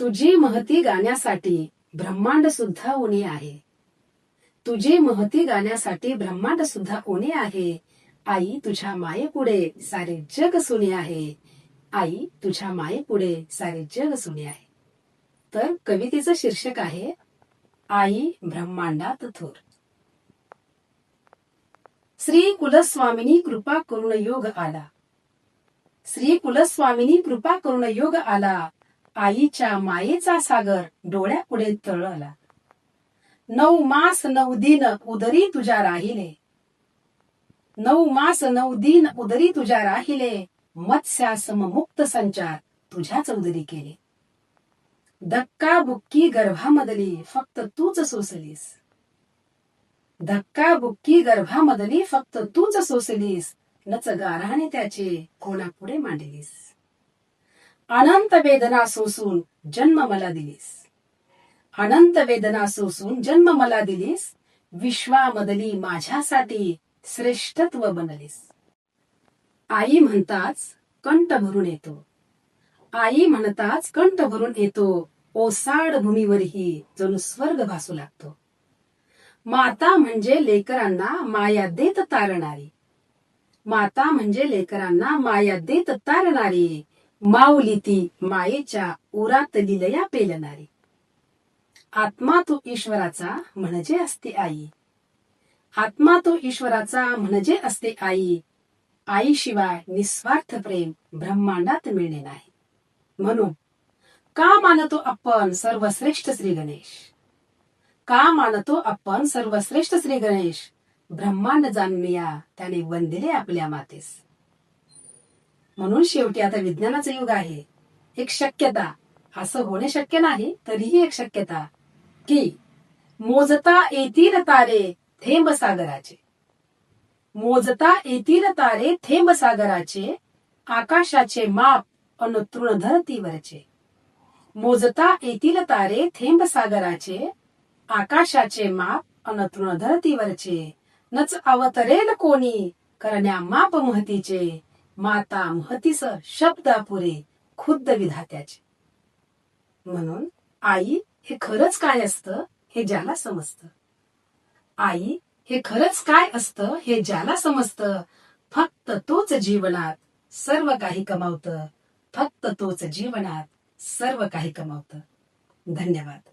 तुझी महती गाण्यासाठी ब्रह्मांड सुद्धा उणे आहे. तुझी महती गाण्यासाठी ब्रह्मांड सुद्धा उणे आहे. आई तुझ्या मायेपुढे सारे जग सुने आहे. आई तुझ्या मायेपुढे सारे जग सुने आहे. तर कवितेचं शीर्षक आहे आई ब्रह्मांडात थोर. श्री कुलस्वामिनी कृपा करुण योग आला. श्री कुलस्वामिनी कृपा करुण योग आला. आईच्या मायेचा सागर डोळ्यापुढे तळला. 9 मास 9 दिन उदरी तुझ्या राहिले. 9 मास 9 दिन उदरी तुझ्या राहिले. मत्स्यासम मुक्त संचार तुझ्याच उदरी केले. धक्का बुक्की गर्भामधली फक्त तूच सोसलीस. धक्का बुक्की गर्भामधली फक्त तूच सोसलीस. नच गाराने त्याचे कोणापुढे मांडलीस. अनंत वेदना सोसून जन्म मला दिलीस. अनंत वेदना सोसून जन्म मला दिलीस. विश्वामधली माझ्यासाठी श्रेष्ठत्व बनलीस. आई म्हणताच कंठ भरून येतो. आई म्हणताच कंठ भरून येतो. ओसाड भूमीवरही जणू स्वर्ग भासू लागतो. माता म्हणजे लेकरांना माया देत तारणारी. माता म्हणजे लेकरांना माया देत तारणारी. माऊली ती मायेच्या उरात लिलया पेलणारी. आत्मा तो ईश्वराचा म्हणजे असते आई. आत्मा तो ईश्वराचा म्हणजे असते आई. आईशिवाय निस्वार्थ प्रेम ब्रह्मांडात मिळणे नाही. म्हणून का मानतो आपण सर्वश्रेष्ठ श्री गणेश. का मानतो आपण सर्वश्रेष्ठ श्री गणेश. ब्रह्मांड जाणूया त्याने वंदिले आपल्या मातेस. म्हणून शेवटी आता विज्ञानाचं युग आहे. एक शक्यता, असं होणे शक्य नाही तरीही एक शक्यता, की मोजता येतील तारे थेंब सागराचे. मोजता येतील तारे थेंब सागराचे. आकाशाचे माप अन तृण धरतीवरचे. मोजता येतील तारे थेंब सागराचे. आकाशाचे माप अन तृण धरतीवरचे. नच अवतरेल कोणी करण्या माप महतीचे. माता महतीस शब्द अपुरे खुद्द विधात्याचे. म्हणून आई हे खरंच काय असतं हे ज्याला समजतं. आई हे खरंच काय असतं हे ज्याला समजतं. फक्त तोच जीवनात सर्व काही कमावतं. फक्त तोच जीवनात सर्व काही कमावतं. धन्यवाद.